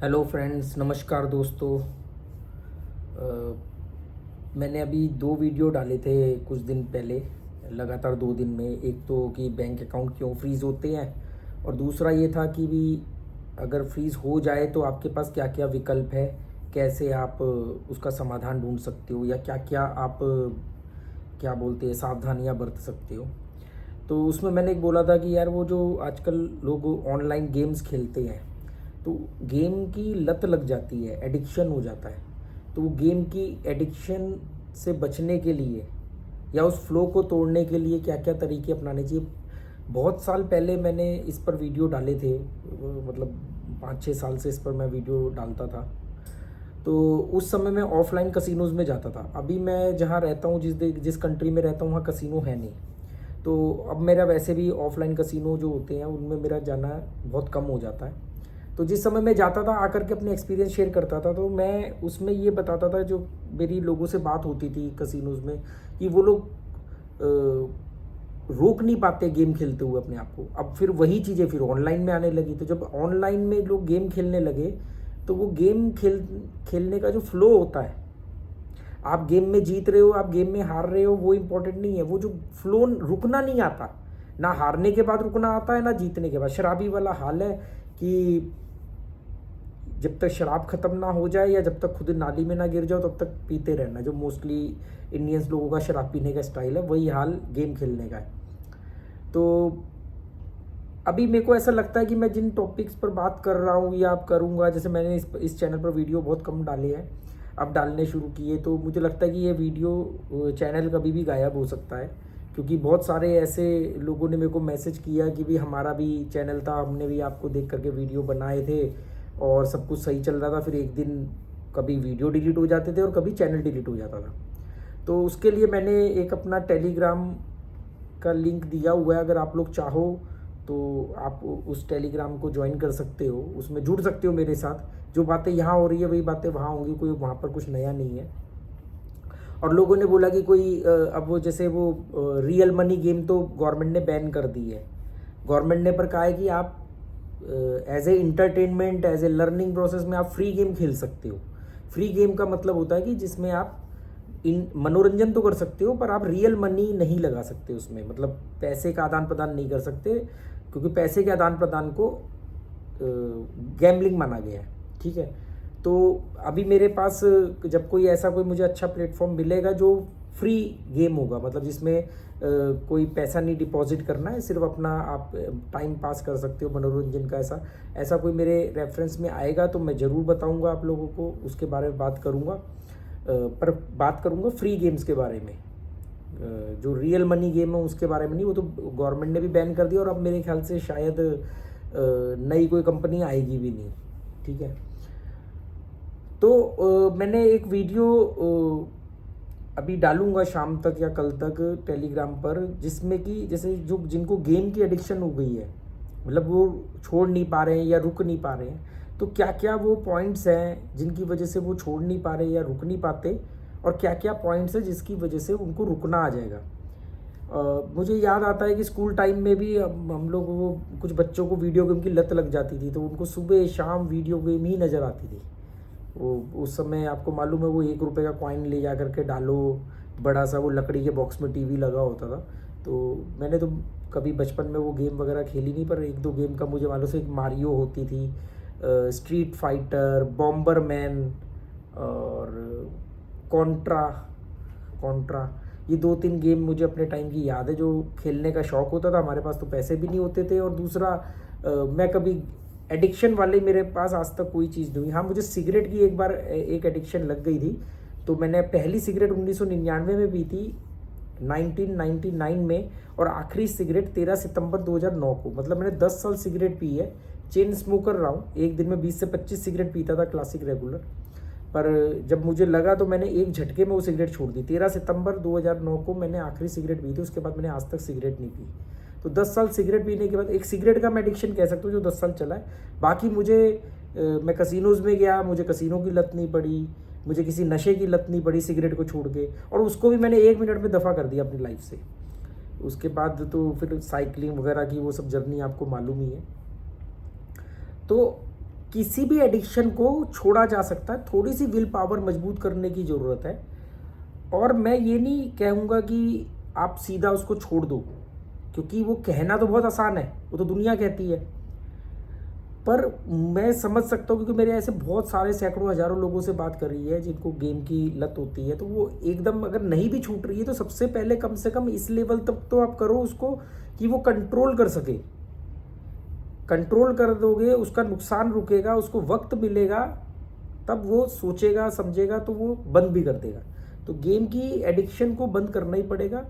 Hello friends, नमस्कार दोस्तों। मैंने अभी दो वीडियो डाले थे कुछ दिन पहले, लगातार 2 दिन में। एक तो कि बैंक अकाउंट क्यों फ्रीज़ होते हैं, और दूसरा ये था कि भी अगर फ्रीज़ हो जाए तो आपके पास क्या क्या विकल्प है, कैसे आप उसका समाधान ढूंढ सकते हो, या क्या क्या आप क्या बोलते हैं सावधानियां बरत सकते हो। तो उसमें मैंने एक बोला था कि यार वो जो आजकल लोग ऑनलाइन गेम्स खेलते हैं, तो गेम की लत लग जाती है, एडिक्शन हो जाता है। तो वो गेम की एडिक्शन से बचने के लिए या उस फ्लो को तोड़ने के लिए क्या क्या तरीके अपनाने चाहिए। बहुत साल पहले मैंने इस पर वीडियो डाले थे, मतलब 5-6 साल से इस पर मैं वीडियो डालता था। तो उस समय मैं ऑफलाइन कसिनोज में जाता था। अभी मैं जहाँ रहता हूँ, जिस कंट्री में रहता हूँ, वहाँ कसिनो है नहीं। तो अब मेरा वैसे भी ऑफलाइन कसिनो जो होते हैं उनमें मेरा जाना बहुत कम हो जाता है। तो जिस समय मैं जाता था, आकर के अपने एक्सपीरियंस शेयर करता था, तो मैं उसमें ये बताता था, जो मेरी लोगों से बात होती थी कसिनोज में, कि वो लोग रोक नहीं पाते गेम खेलते हुए अपने आप को। अब फिर वही चीज़ें फिर ऑनलाइन में आने लगी। तो जब ऑनलाइन में लोग गेम खेलने लगे, तो वो गेम खेलने का जो फ्लो होता है, आप गेम में जीत रहे हो, आप गेम में हार रहे हो, वो इम्पोर्टेंट नहीं है। वो जो फ्लो, रुकना नहीं आता, ना हारने के बाद रुकना आता है, ना जीतने के बाद। शराबी वाला हाल है कि जब तक शराब खत्म ना हो जाए या जब तक खुद नाली में ना गिर जाओ, तब तक पीते रहना। जो मोस्टली इंडियंस लोगों का शराब पीने का स्टाइल है, वही हाल गेम खेलने का है। तो अभी मेरे को ऐसा लगता है कि मैं जिन टॉपिक्स पर बात कर रहा हूँ या आप करूँगा, जैसे मैंने इस चैनल पर वीडियो बहुत कम डाले हैं, अब डालने शुरू किए, तो मुझे लगता है कि ये वीडियो चैनल कभी भी गायब हो सकता है। क्योंकि बहुत सारे ऐसे लोगों ने मेरे को मैसेज किया कि भी हमारा भी चैनल था, हमने भी आपको देख करके वीडियो बनाए थे और सब कुछ सही चल रहा था, फिर एक दिन कभी वीडियो डिलीट हो जाते थे और कभी चैनल डिलीट हो जाता था। तो उसके लिए मैंने एक अपना टेलीग्राम का लिंक दिया हुआ है। अगर आप लोग चाहो तो आप उस टेलीग्राम को ज्वाइन कर सकते हो, उसमें जुड़ सकते हो मेरे साथ। जो बातें यहाँ हो रही है वही बातें वहाँ होंगी, कोई वहाँ पर कुछ नया नहीं है। और लोगों ने बोला कि कोई अब वो जैसे वो रियल मनी गेम तो गवर्नमेंट ने बैन कर दी है। गवर्नमेंट ने पर कहा है कि आप as a entertainment, as a learning process में आप फ्री गेम खेल सकते हो। फ्री गेम का मतलब होता है कि जिसमें आप इन मनोरंजन तो कर सकते हो, पर आप रियल मनी नहीं लगा सकते उसमें, मतलब पैसे का आदान प्रदान नहीं कर सकते, क्योंकि पैसे के आदान प्रदान को गैम्बलिंग माना गया है। ठीक है। तो अभी मेरे पास जब कोई ऐसा कोई मुझे अच्छा प्लेटफॉर्म मिलेगा जो फ्री गेम होगा, मतलब जिसमें कोई पैसा नहीं डिपॉजिट करना है, सिर्फ अपना आप टाइम पास कर सकते हो मनोरंजन का, ऐसा ऐसा कोई मेरे रेफरेंस में आएगा तो मैं ज़रूर बताऊंगा आप लोगों को, उसके बारे में बात करूंगा। पर बात करूंगा फ्री गेम्स के बारे में। जो रियल मनी गेम है उसके बारे में नहीं, वो तो गवर्नमेंट ने भी बैन कर दिया, और अब मेरे ख्याल से शायद नई कोई कंपनी आएगी भी नहीं। ठीक है। तो मैंने एक वीडियो अभी डालूंगा शाम तक या कल तक टेलीग्राम पर, जिसमें कि जैसे जो जिनको गेम की एडिक्शन हो गई है, मतलब वो छोड़ नहीं पा रहे हैं या रुक नहीं पा रहे हैं, तो क्या क्या वो पॉइंट्स हैं जिनकी वजह से वो छोड़ नहीं पा रहे या रुक नहीं पाते, और क्या क्या पॉइंट्स हैं जिसकी वजह से उनको रुकना आ जाएगा। मुझे याद आता है कि स्कूल टाइम में भी हम लोग वो कुछ बच्चों को वीडियो गेम की लत लग जाती थी, तो उनको सुबह शाम वीडियो गेम ही नज़र आती थी। वो उस समय आपको मालूम है, वो 1 रुपये का कॉइन ले जा करके डालो, बड़ा सा वो लकड़ी के बॉक्स में टीवी लगा होता था। तो मैंने तो कभी बचपन में वो गेम वगैरह खेली नहीं, पर एक दो गेम का मुझे मालूम से, एक मारियो होती थी, स्ट्रीट फाइटर, बॉम्बरमैन, और कॉन्ट्रा कॉन्ट्रा ये 2-3 गेम मुझे अपने टाइम की याद है, जो खेलने का शौक़ होता था। हमारे पास तो पैसे भी नहीं होते थे, और दूसरा मैं कभी एडिक्शन वाले मेरे पास आज तक कोई चीज़ नहीं हुई। हाँ, मुझे सिगरेट की एक बार एक एडिक्शन लग गई थी। तो मैंने पहली सिगरेट 1999 में पी थी, 1999 में, और आखिरी सिगरेट 13 सितंबर 2009 को। मतलब मैंने 10 साल सिगरेट पी है। चेन स्मोकर रहा हूँ, एक दिन में 20 से 25 सिगरेट पीता था, क्लासिक रेगुलर। पर जब मुझे लगा तो मैंने एक झटके में वो सिगरेट छोड़ दी। 13 सितंबर 2009 को मैंने आखिरी सिगरेट पी थी, उसके बाद मैंने आज तक सिगरेट नहीं पी। तो 10 साल सिगरेट पीने के बाद एक सिगरेट का मैं एडिक्शन कह सकता हूँ जो 10 साल चला है। बाकी मुझे मैं कसिनोज़ में गया, मुझे कसिनो की लत नहीं पड़ी, मुझे किसी नशे की लत नहीं पड़ी सिगरेट को छोड़ के, और उसको भी मैंने 1 मिनट में दफ़ा कर दिया अपनी लाइफ से। उसके बाद तो फिर साइकिलिंग वगैरह की वो सब जर्नी आपको मालूम ही है। तो किसी भी एडिक्शन को छोड़ा जा सकता है, थोड़ी सी विल पावर मजबूत करने की ज़रूरत है। और मैं ये नहीं कहूँगा कि आप सीधा उसको छोड़ दो, क्योंकि वो कहना तो बहुत आसान है, वो तो दुनिया कहती है। पर मैं समझ सकता हूँ, क्योंकि मेरे ऐसे बहुत सारे सैकड़ों हज़ारों लोगों से बात कर रही है जिनको गेम की लत होती है। तो वो एकदम अगर नहीं भी छूट रही है, तो सबसे पहले कम से कम इस लेवल तक तो आप करो उसको कि वो कंट्रोल कर सके। कंट्रोल कर दोगे, उसका नुकसान रुकेगा, उसको वक्त मिलेगा, तब वो सोचेगा समझेगा, तो वो बंद भी कर देगा। तो गेम की एडिक्शन को बंद करना ही पड़ेगा।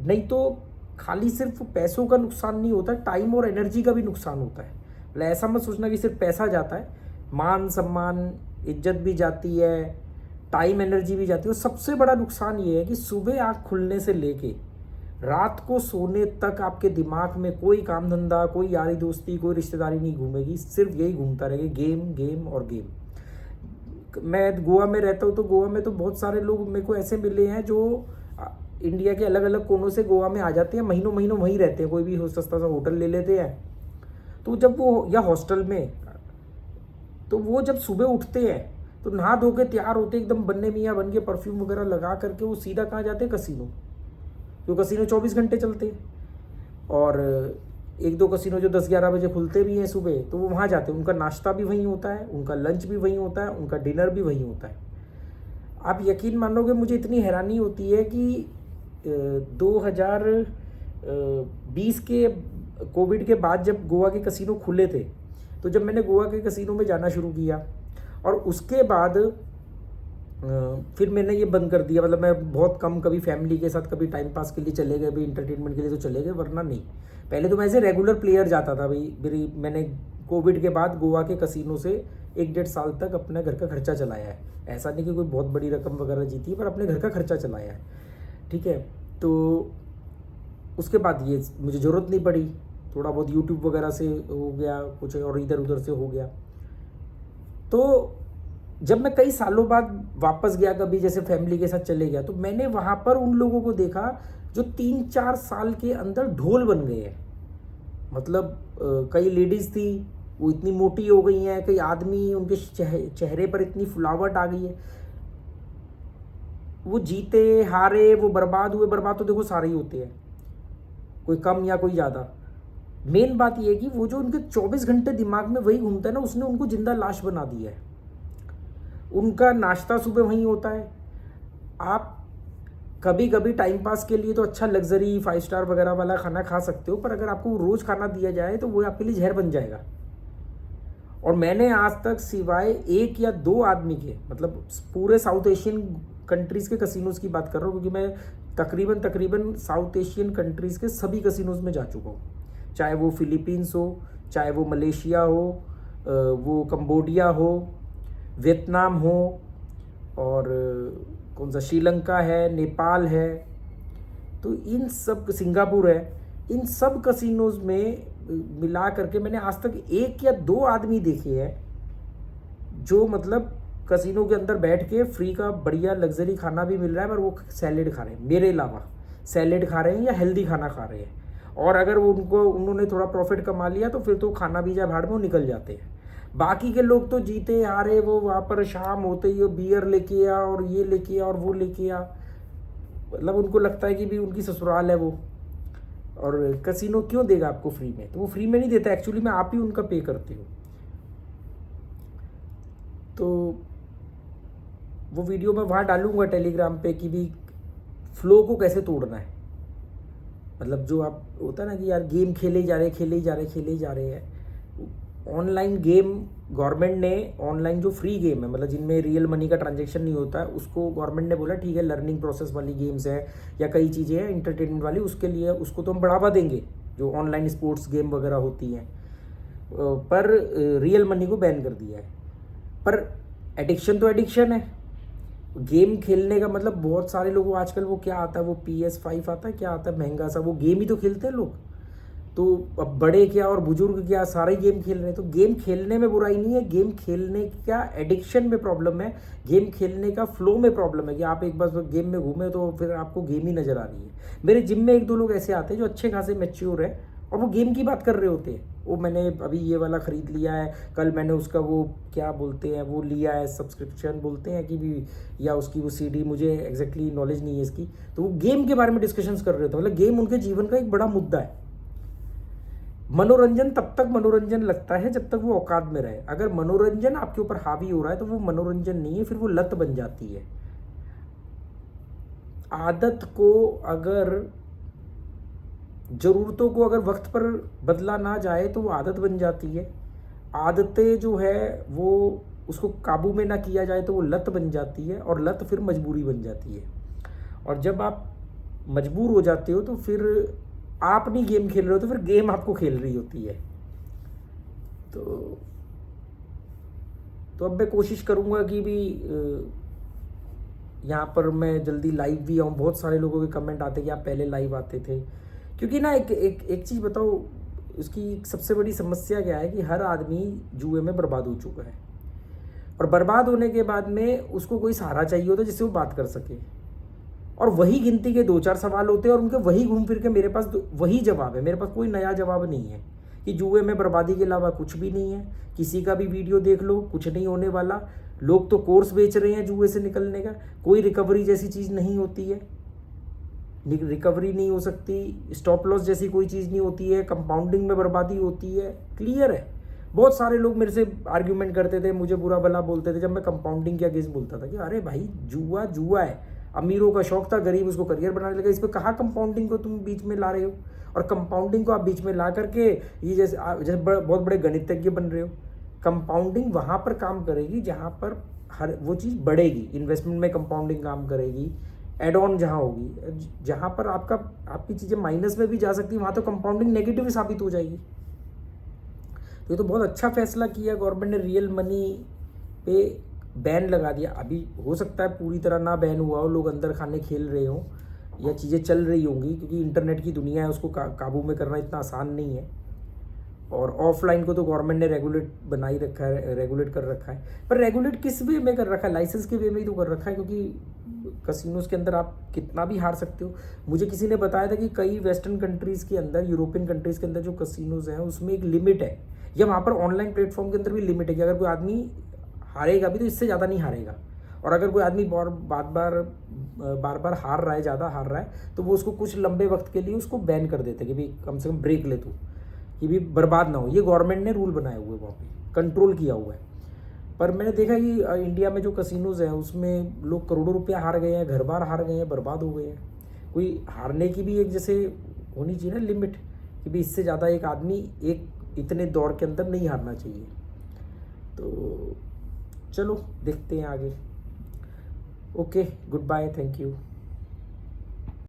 नहीं तो खाली सिर्फ पैसों का नुकसान नहीं होता, टाइम और एनर्जी का भी नुकसान होता है। मतलब ऐसा मत सोचना कि सिर्फ पैसा जाता है, मान सम्मान इज्जत भी जाती है, टाइम एनर्जी भी जाती है। और सबसे बड़ा नुकसान ये है कि सुबह आँख खुलने से लेके रात को सोने तक आपके दिमाग में कोई काम धंधा, कोई यारी दोस्ती, कोई रिश्तेदारी नहीं घूमेगी, सिर्फ यही घूमता रहेगा, गेम गेम और गेम। मैं गोवा में रहता हूँ, तो गोवा में तो बहुत सारे लोग मेरे को ऐसे मिले हैं जो इंडिया के अलग अलग कोनों से गोवा में आ जाते हैं, महीनों महीनों वहीं रहते हैं, कोई भी सस्ता सा होटल ले लेते हैं। तो जब वो, या हॉस्टल में, तो वो जब सुबह उठते हैं तो नहा धो के तैयार होते एकदम बन्ने मियाँ बन के, परफ्यूम वगैरह लगा करके वो सीधा कहाँ जाते हैं, कसिनो। जो कसिनो 24 घंटे चलते हैं, और एक दो कसिनो जो 10-11 बजे खुलते भी हैं सुबह, तो वो वहाँ जाते हैं। उनका नाश्ता भी वहीं होता है, उनका लंच भी वहीं होता है, उनका डिनर भी वहीं होता है। आप यकीन मानोगे, मुझे इतनी हैरानी होती है कि 2020 के कोविड के बाद जब गोवा के कसिनो खुले थे, तो जब मैंने गोवा के कसिनो में जाना शुरू किया, और उसके बाद फिर मैंने ये बंद कर दिया। मतलब मैं बहुत कम, कभी फैमिली के साथ, कभी टाइम पास के लिए चले गए, भी इंटरटेनमेंट के लिए तो चले गए, वरना नहीं। पहले तो मैं ऐसे रेगुलर प्लेयर जाता था भाई। मैंने कोविड के बाद गोवा के कसिनो से 1-1.5 साल तक अपने घर का खर्चा चलाया है। ऐसा नहीं कि कोई बहुत बड़ी रकम वगैरह जीती है, पर अपने घर का खर्चा चलाया है, ठीक है। तो उसके बाद ये मुझे ज़रूरत नहीं पड़ी, थोड़ा बहुत यूट्यूब वगैरह से हो गया कुछ, और इधर उधर से हो गया। तो जब मैं कई सालों बाद वापस गया, कभी जैसे फैमिली के साथ चले गया, तो मैंने वहाँ पर उन लोगों को देखा जो 3-4 साल के अंदर ढोल बन गए हैं। मतलब कई लेडीज़ थी, वो इतनी मोटी हो गई हैं, कई आदमी, उनके चेहरे पर इतनी फुलावट आ गई है। वो जीते हारे, वो बर्बाद हुए, बर्बाद तो देखो सारे ही होते हैं, कोई कम या कोई ज़्यादा। मेन बात ये है कि वो जो उनके 24 घंटे दिमाग में वही घूमता है ना, उसने उनको जिंदा लाश बना दिया है। उनका नाश्ता सुबह वहीं होता है। आप कभी कभी टाइम पास के लिए तो अच्छा लग्जरी 5 स्टार वगैरह वाला खाना खा सकते हो, पर अगर आपको रोज़ खाना दिया जाए तो वो आपके लिए जहर बन जाएगा। और मैंने आज तक सिवाय 1 या 2 आदमी के, मतलब पूरे साउथ एशियन कंट्रीज़ के कसिनोज की बात कर रहा हूँ, क्योंकि मैं तकरीबन साउथ एशियन कंट्रीज़ के सभी कसिनोज में जा चुका हूँ। चाहे वो फिलीपींस हो, चाहे वो मलेशिया हो, वो कंबोडिया हो, वियतनाम हो, और कौन सा, श्रीलंका है, नेपाल है, तो इन सब, सिंगापुर है, इन सब कसिनोज में मिला करके मैंने आज तक 1 या 2 आदमी देखे हैं जो मतलब कसिनो के अंदर बैठ के फ्री का बढ़िया लग्जरी खाना भी मिल रहा है, पर वो सैलेड खा रहे हैं। मेरे अलावा सैलेड खा रहे हैं या हेल्दी खाना खा रहे हैं। और अगर उन्होंने थोड़ा प्रॉफिट कमा लिया तो फिर तो खाना भी जाए भाड़ में, वो निकल जाते हैं। बाकी के लोग तो जीते हारे, वो वहाँ पर शाम होते ही बियर लेके आ, और ये लेके आ, और वो लेके आ। मतलब उनको लगता है कि भी उनकी ससुराल है वो, और कसिनो क्यों देगा आपको फ्री में? तो वो फ्री में नहीं देता, एक्चुअली में आप ही उनका पे करते हो। तो वो वीडियो मैं वहाँ डालूंगा टेलीग्राम पे कि भी फ्लो को कैसे तोड़ना है। मतलब जो आप होता है ना कि यार गेम खेले जा रहे हैं। ऑनलाइन गेम गवर्नमेंट ने, ऑनलाइन जो फ्री गेम है, मतलब जिनमें रियल मनी का ट्रांजैक्शन नहीं होता है, उसको गवर्नमेंट ने बोला ठीक है, लर्निंग प्रोसेस वाली गेम्स है या कई चीज़ें हैं इंटरटेनमेंट वाली, उसके लिए उसको तो हम बढ़ावा देंगे, जो ऑनलाइन स्पोर्ट्स गेम वगैरह होती हैं, पर रियल मनी को बैन कर दिया है। पर एडिक्शन तो एडिक्शन है। गेम खेलने का मतलब, बहुत सारे लोगों आजकल वो क्या आता है, वो PS5 आता है, क्या आता है महंगा सा, वो गेम ही तो खेलते हैं लोग। तो अब बड़े क्या और बुजुर्ग क्या, सारे गेम खेल रहे हैं। तो गेम खेलने में बुराई नहीं है, गेम खेलने का एडिक्शन में प्रॉब्लम है, गेम खेलने का फ्लो में प्रॉब्लम है कि आप एक बार गेम में घूमे तो फिर आपको गेम ही नज़र आ रही है। मेरे जिम में 1-2 लोग ऐसे आते हैं जो अच्छे खासे मैच्योर है और वो गेम की बात कर रहे होते हैं, वो मैंने अभी ये वाला ख़रीद लिया है, कल मैंने उसका वो क्या बोलते हैं वो लिया है, सब्सक्रिप्शन बोलते हैं कि भी, या उसकी वो सीडी, मुझे एग्जैक्टली नॉलेज नहीं है इसकी। तो वो गेम के बारे में डिस्कशंस कर रहे थे, मतलब गेम उनके जीवन का एक बड़ा मुद्दा है। मनोरंजन तब तक मनोरंजन लगता है जब तक वो औकात में रहे। अगर मनोरंजन आपके ऊपर हावी हो रहा है तो वो मनोरंजन नहीं है, फिर वो लत बन जाती है। आदत को अगर, ज़रूरतों को अगर वक्त पर बदला ना जाए तो वो आदत बन जाती है। आदतें जो है वो, उसको काबू में ना किया जाए तो वो लत बन जाती है, और लत फिर मजबूरी बन जाती है। और जब आप मजबूर हो जाते हो तो फिर आप नहीं गेम खेल रहे हो, तो फिर गेम आपको खेल रही होती है। तो अब मैं कोशिश करूँगा कि भी यहाँ पर मैं जल्दी लाइव भी आऊँ। बहुत सारे लोगों के कमेंट आते कि आप पहले लाइव आते थे, क्योंकि ना एक चीज़ बताओ, उसकी सबसे बड़ी समस्या क्या है कि हर आदमी जुए में बर्बाद हो चुका है, और बर्बाद होने के बाद में उसको कोई सहारा चाहिए होता है जिससे वो बात कर सके, और वही गिनती के 2-4 सवाल होते हैं और उनके वही घूम फिर के मेरे पास वही जवाब है। मेरे पास कोई नया जवाब नहीं है कि जुए में बर्बादी के अलावा कुछ भी नहीं है। किसी का भी वीडियो देख लो, कुछ नहीं होने वाला। लोग तो कोर्स बेच रहे हैं जुए से निकलने का, कोई रिकवरी जैसी चीज़ नहीं होती है, रिकवरी नहीं हो सकती, स्टॉप लॉस जैसी कोई चीज़ नहीं होती है, कंपाउंडिंग में बर्बादी होती है, क्लियर है। बहुत सारे लोग मेरे से आर्ग्यूमेंट करते थे, मुझे बुरा भला बोलते थे जब मैं कंपाउंडिंग के अगेंस्ट बोलता था कि अरे भाई जुआ जुआ है, अमीरों का शौक था, गरीब उसको करियर बनाने लगा, इस पर कहाँ कंपाउंडिंग को तुम बीच में ला रहे हो। और कंपाउंडिंग को आप बीच में ला करके ये जैसे बहुत बड़े गणितज्ञ बन रहे हो। कंपाउंडिंग वहाँ पर काम करेगी जहाँ पर हर वो चीज़ बढ़ेगी, इन्वेस्टमेंट में कंपाउंडिंग काम करेगी, एड ऑन जहाँ होगी, जहाँ पर आपकी चीज़ें माइनस में भी जा सकती है वहाँ तो कंपाउंडिंग नेगेटिव साबित हो जाएगी। तो ये तो बहुत अच्छा फैसला किया गवर्नमेंट ने, रियल मनी पे बैन लगा दिया। अभी हो सकता है पूरी तरह ना बैन हुआ हो, लोग अंदर खाने खेल रहे हों या चीज़ें चल रही होंगी, क्योंकि इंटरनेट की दुनिया है, उसको काबू में करना इतना आसान नहीं है। और ऑफलाइन को तो गवर्नमेंट ने रेगुलेट कर रखा है, पर रेगुलेट किस वे में कर रखा है, लाइसेंस के वे में ही तो कर रखा है, क्योंकि कसिनोज के अंदर आप कितना भी हार सकते हो। मुझे किसी ने बताया था कि कई वेस्टर्न कंट्रीज़ के अंदर, यूरोपियन कंट्रीज़ के अंदर जो कसिनोज हैं उसमें एक लिमिट है, या वहाँ पर ऑनलाइन प्लेटफॉर्म के अंदर भी लिमिट है कि अगर कोई आदमी हारेगा भी तो इससे ज़्यादा नहीं हारेगा, और अगर कोई आदमी बार बार हार रहा है, ज़्यादा हार रहा है, तो वो उसको कुछ लंबे वक्त के लिए उसको बैन कर देते हैं कि भाई कम से कम ब्रेक ले तू, कि भी बर्बाद ना हो। ये गवर्नमेंट ने रूल बनाए हुए, वहाँ पे कंट्रोल किया हुआ है। पर मैंने देखा कि इंडिया में जो कसिनोज हैं उसमें लोग करोड़ों रुपया हार गए हैं, घर बार हार गए हैं, बर्बाद हो गए हैं। कोई हारने की भी एक जैसे होनी चाहिए ना लिमिट, कि भाई इससे ज़्यादा एक आदमी एक इतने दौर के अंदर नहीं हारना चाहिए। तो चलो देखते हैं आगे। Okay, good bye, thank you.